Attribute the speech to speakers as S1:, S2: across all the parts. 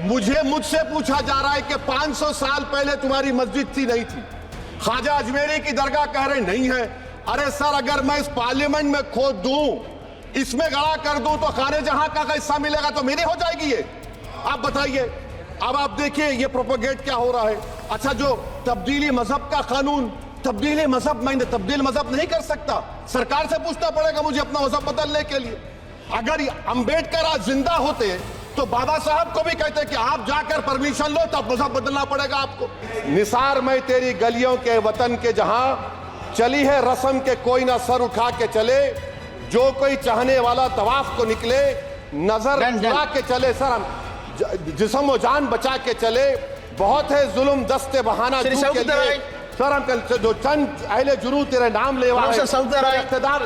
S1: मुझसे पूछा जा रहा है कि 500 साल पहले तुम्हारी मस्जिद थी नहीं थी। ख्वाजा अजमेरी की दरगाह कह रहे नहीं है। अरे सर, अगर मैं इस पार्लियामेंट में खोद दूं, इसमें गड़ा कर दूं, तो खाने जहां का हिस्सा मिलेगा तो मेरी हो जाएगी ये। आप बताइए। अब आप देखिए ये प्रोपोगेट क्या हो रहा है। अच्छा, जो तब्दीली मजहब का कानून, तब्दीली मजहब, मैं तब्दील मजहब नहीं कर सकता, सरकार से पूछना पड़ेगा मुझे अपना मजहब बदलने के लिए। अगर अंबेडकर आज जिंदा होते तो बाबा साहब को भी कहते कि आप जाकर परमिशन लो, तब मजहब बदलना पड़ेगा आपको। निसार में तेरी गलियों के वतन के जहां चली है रस्म के कोई ना सर उठा के चले, जो कोई चाहने वाला तवाफ को निकले, नजर चुरा के चले, सर हम जिस्म व जान बचा के चले। बहुत है जुल्म दस्ते बहाना के लिए, सर हम कल जो चंद अहले जुनू तेरे नाम ले वाले इख्तिदार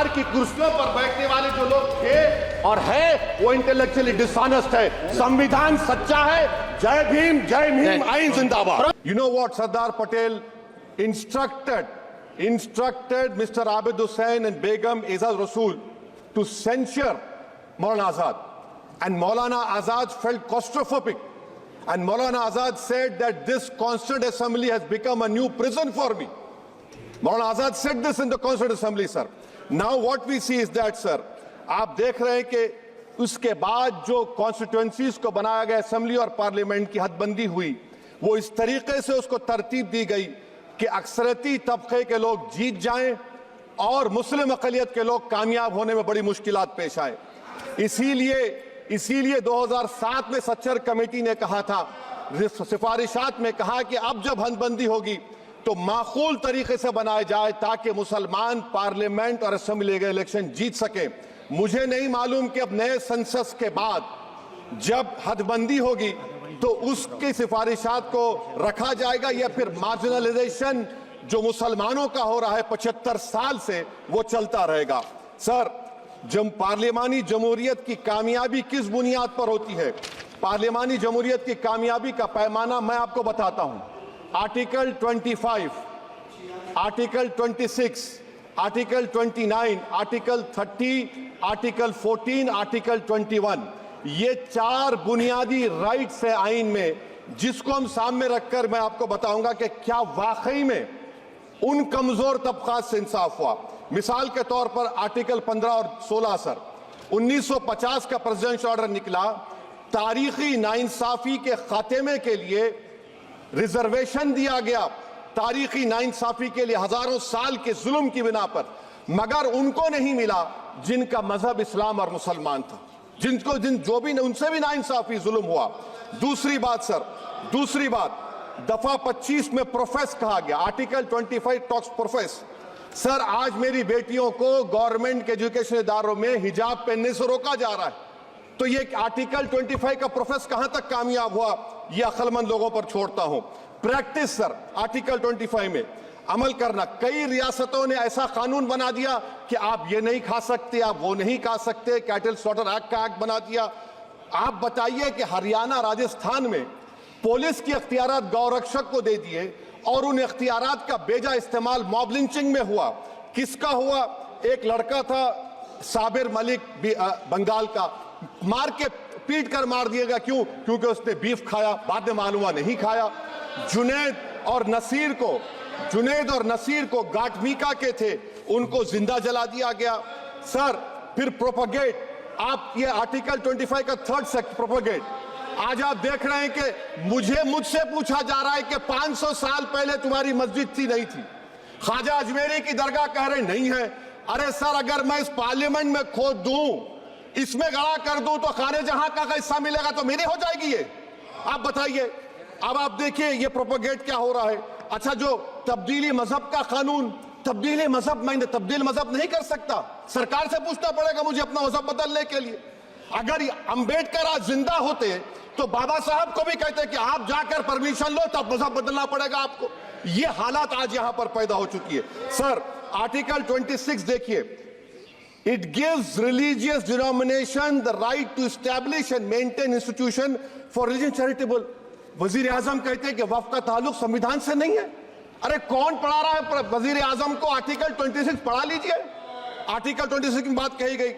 S1: की कुर्सियों पर बैठने वाले जो लोग थे और है, वो इंटेलेक्चुअली डिसऑनेस्ट है। संविधान सच्चा है। जय भीम, आइन जिंदाबाद। You know what Sardar Patel instructed Mr. Abid Hussain and Begum Aizaz Rasool to censure Maulana Azad, and Maulana Azad felt claustrophobic, and Maulana Azad said that this Constituent Assembly has become a new prison for me. Maulana Azad said this in the Constituent Assembly, sir. Now what we see is that, sir, आप देख रहे हैं कि उसके बाद जो constituencies को बनाया गया, असेंबली और पार्लियामेंट की हदबंदी हुई, वो इस तरीके से उसको तरतीब दी गई कि अक्सरती तबके के लोग जीत जाएं और मुस्लिम अक़लियत के लोग कामयाब होने में बड़ी मुश्किलात पेश आए। इसीलिए 2007 में सच्चर कमेटी ने कहा था, सिफारिशात में कहा कि अब जब हदबंदी होगी तो माकूल तरीके से बनाया जाए ताकि मुसलमान पार्लियामेंट और असेंबली के इलेक्शन जीत सके। मुझे नहीं मालूम कि अब नए सेंसस के बाद जब हदबंदी होगी तो उसकी सिफारिशात को रखा जाएगा या फिर मार्जिनलाइजेशन जो मुसलमानों का हो रहा है 75 साल से, वो चलता रहेगा। सर, जब पार्लियामानी जमहूरियत की कामयाबी किस बुनियाद पर होती है? पार्लियामानी जमहूरियत की कामयाबी का पैमाना मैं आपको बताता हूं। Article 25, article 26, article 29, article 30, article 14, article 21, ये 4 बुनियादी राइट्स है आइन में, जिसको हम सामने रखकर मैं आपको बताऊंगा कि क्या वाकई में उन कमजोर तबकात से इंसाफ हुआ। मिसाल के तौर पर आर्टिकल 15 और 16, सर, 1950 का प्रेसिडेंशियल ऑर्डर निकला, तारीखी नाइंसाफी के खात्मे के लिए रिजर्वेशन दिया गया, तारीखी नाइंसाफी के लिए हजारों साल के जुल्म की बिना पर, मगर उनको नहीं मिला जिनका मजहब इस्लाम और मुसलमान था, जो भी उनसे भी नाइंसाफी जुल्म हुआ। दूसरी बात सर, दूसरी बात, दफा 25 में प्रोफेस कहा गया, आर्टिकल 25 टॉक्स प्रोफेस। सर, आज मेरी बेटियों को गवर्नमेंट के एजुकेशन इदारों में हिजाब पहनने से रोका जा रहा है, तो ये आर्टिकल 25 का प्रोफेस कहां तक कामयाब हुआ, ये अक्लमंद लोगों पर छोड़ता हूं। प्रैक्टिस सर, आर्टिकल 25 में अमल करना। कई रियासतों ने ऐसा कानून बना दिया कि आप ये नहीं खा सकते, आप वो नहीं खा सकते, कैटल स्लॉटर एक्ट का एक्ट बना दिया। आप बताइए कि हरियाणा, राजस्थान में पुलिस की अख्तियारात गौरक्षक को दे दिए और उन अख्तियारात का बेजा इस्तेमाल मॉब लिंचिंग में हुआ। किसका हुआ? एक लड़का था साबिर मलिक बंगाल का, मार के पीट कर मार दिया गया। क्यों? क्योंकि उसने बीफ खाया, बाद में मालूम हुआ नहीं खाया। जुनैद और नसीर को गाटमीका के थे, उनको जिंदा जला दिया गया। सर, फिर प्रोपोगेट, आप ये आर्टिकल 25 का 3rd सेक्शन प्रोपोगेट, आज आप देख रहे हैं कि मुझसे पूछा जा रहा है कि 500 साल पहले तुम्हारी मस्जिद थी नहीं थी। ख्वाजा अजमेरी की दरगाह कह रहे नहीं है। अरे सर, अगर मैं इस पार्लियामेंट में खोद दूं, इसमें गड़ा कर दूं, तो खाने जहां का हिस्सा मिलेगा तो मेरी हो जाएगी ये। आप बताइए। अब आप देखिए ये प्रोपोगेट क्या हो रहा है। अच्छा, जो तब्दीली मजहब का कानून, तब्दीली मजहब, मैं तब्दील मजहब नहीं कर सकता, सरकार से पूछना पड़ेगा मुझे अपना मजहब बदलने के लिए। अगर अंबेडकर आज जिंदा होते तो बाबा साहब को भी कहते कि आप जाकर परमिशन लो, तब मजहब बदलना पड़ेगा आपको। ये हालात आज यहां पर पैदा हो चुकी है। सर, आर्टिकल 26 देखिए, it gives religious denomination the right to establish and maintain institution for religion charitable. वजीर आजम कहते हैं कि वक्फ का ताल्लुक संविधान से नहीं है। अरे कौन पढ़ा रहा है वजीर आजम को? आर्टिकल 26 पढ़ा लीजिए। आर्टिकल 26 की बात कही गई।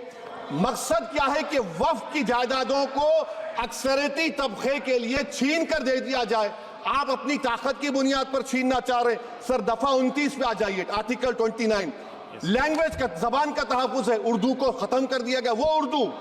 S1: मकसद क्या है कि वक्फ की जायदादों को अक्सरियती तबके के लिए छीन कर दे दिया जाए। आप अपनी ताकत की बुनियाद पर छीनना चाह रहे हैं। सर दफा 29 पे आ जाइए, आर्टिकल 29। लैंग्वेज का, जबान का तहफ्फुज है। उर्दू को खत्म कर दिया गया, वो उर्दू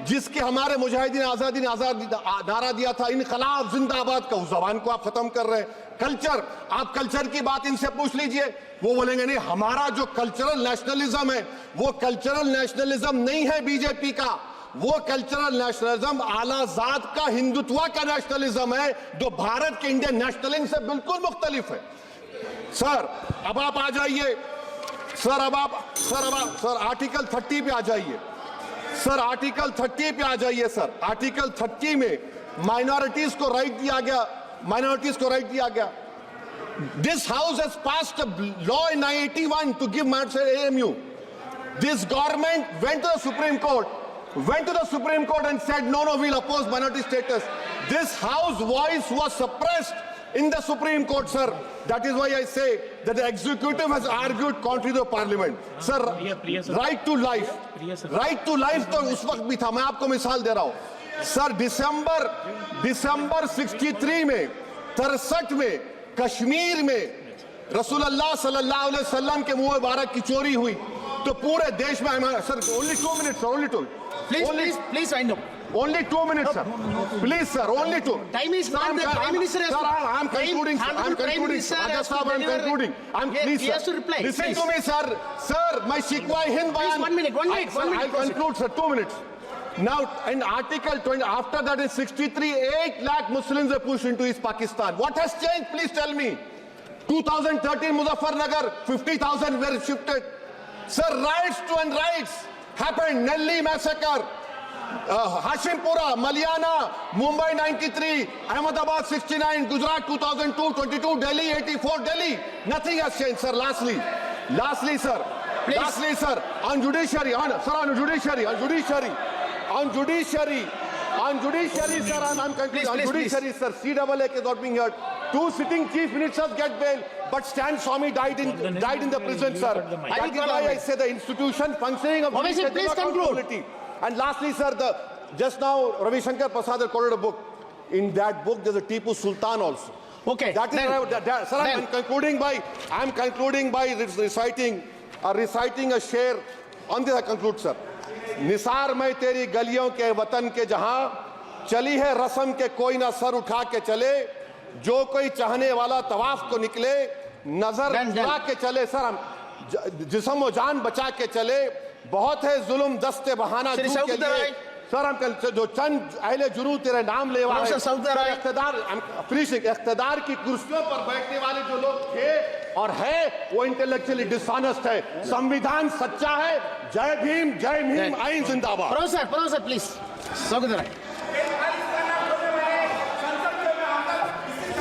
S1: जिसके हमारे मुजाहिदीन आजादी ने नारा दिया था, इनकलाब जिंदाबाद का, उस जबान को आप खत्म कर रहे हैं। कल्चर, आप कल्चर की बात इनसे पूछ लीजिए, वो बोलेंगे नहीं, हमारा जो कल्चरल नेशनलिज्म है वो कल्चरल नेशनलिज्म नहीं है बीजेपी का, वो कल्चरल नेशनलिज्म आलाजाद का, हिंदुत्व का नेशनलिज्म है, जो भारत के इंडियन नेशनलिज्म से बिल्कुल मुख्तलिफ है। सर अब आप आ जाइए, सर आर्टिकल 30 पे आ जाइए। सर आर्टिकल 30 पे आ जाइए। सर आर्टिकल 30 में माइनॉरिटीज को राइट दिया गया, this house has passed a law in 1981 to give minority AMU. This government went to the Supreme Court and said no, we'll oppose minority status. This house voice was suppressed in the Supreme Court, sir. That is why I say that the executive has argued contrary to the parliament. Sir, right to life तो उस वक्त भी था। मैं आपको मिसाल दे रहा हूं सर, दिसंबर 63 में, 63 में कश्मीर में रसूलुल्लाह सल्लल्लाहु अलैहि वसल्लम के मुंह मुबारक की चोरी हुई तो पूरे देश में, sir only 2 minutes, sir,
S2: Please wind up.
S1: Only 2 minutes, sir. Please, sir, only 2.
S2: Time is not there. Prime Minister has to.
S1: Sir, I'm concluding. I'm concluding. Raja Sahab, I'm concluding. Please,
S2: he has to reply.
S1: Listen to me, sir. Sir, my Shikwa Hind Bayan.
S2: One minute.
S1: I'll conclude, sir. 2 minutes. Now, in Article 20, after that in 63, 8 lakh Muslims were pushed into East Pakistan. What has changed? Please tell me. 2013 Muzaffarnagar, 50,000 were shifted. Sir, riots to and riots happened. Nelli massacre, Hashimpura, Maliana, Mumbai 93, Ahmedabad 69, Gujarat 2002, 22, Delhi 84, Delhi. Nothing has changed, sir. Lastly, sir.
S2: Please.
S1: Lastly, sir, on judiciary, sir, I'm concluding. On judiciary, sir, CAA is not being heard. 2 sitting chief ministers get bail, but Stan Swamy died in the prison, sir. That is why I say the institution functioning of judiciary is not accountability. And lastly, sir, just now Ravi Shankar Prasad had quoted a book. In that book, there's a Tipu Sultan also.
S2: Okay.
S1: Sir, I'm concluding by reciting a share. On this I conclude, sir. Nisar मैं तेरी गलियों के वतन के जहां चली है रस्म के कोई ना सर उठा के चले, जो कोई चाहने वाला तवाफ को निकले नजर उठा के चले। सर हम जिस्म व जान बचा के चले, बहुत है जुल्म दस्ते बहाना के लिए। सर हम जो चंद अहले जुनू तेरे नाम ले वाले इख्तिदार की कुर्सियों पर बैठने वाले जो लोग थे और है वो इंटेलेक्चुअली डिसऑनेस्ट है। संविधान सच्चा है। जय भीम, आइन जिंदाबाद।
S2: Professor please.